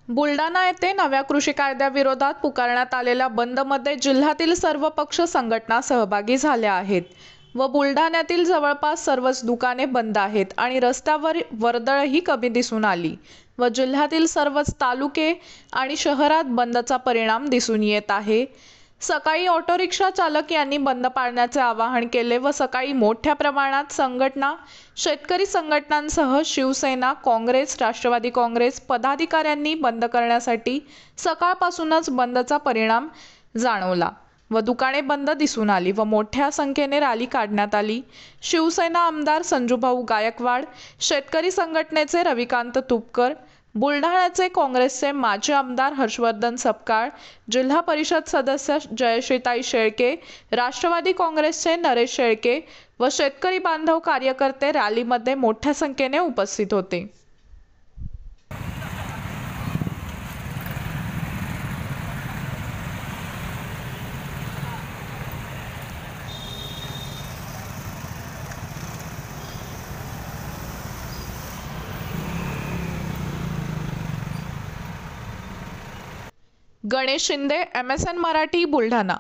बुलढाणा येथे नव्या कृषी कायद्याविरोधात पुकारण्यात आलेल्या बंदमध्ये जिल्ह्यातील सर्व पक्ष संघटना सहभागी झाल्या आहेत व बुलढाण्यातील जवळपास सर्वच दुकाने बंद आहेत आणि रस्त्यावर वर्दळही कमी दिसून आली व जिल्ह्यातील सर्वच तालुके आणि शहरात बंदचा परिणाम दिसून येत आहे। सकाळी ऑटो रिक्षा चालक यांनी बंद पाळण्याचे आवाहन केले व सकाळी मोठ्या प्रमाणात संघटना, शेतकरी संघटनांसह शिवसेना, काँग्रेस, राष्ट्रवादी काँग्रेस पदाधिकाऱ्यांनी बंद करण्यासाठी सकाळपासूनच बंदचा परिणाम जाणवला व दुकाने बंद दिसून आली व मोठ्या संख्येने रॅली काढण्यात आली। शिवसेना आमदार संजूभाऊ गायकवाड, शेतकरी संघटनेचे रविकांत तुपकर, बुलढाण्याचे काँग्रेसचे माजी आमदार हर्षवर्धन सपकाळ, जिल्हा परिषद सदस्य जयश्रीताई शेळके, राष्ट्रवादी काँग्रेसचे नरेश शेळके व शेतकरी बांधव कार्यकर्ते रॅलीमध्ये मोठ्या संख्येने उपस्थित होते। गणेश शिंदे, MSN मराठी, बुलढाणा।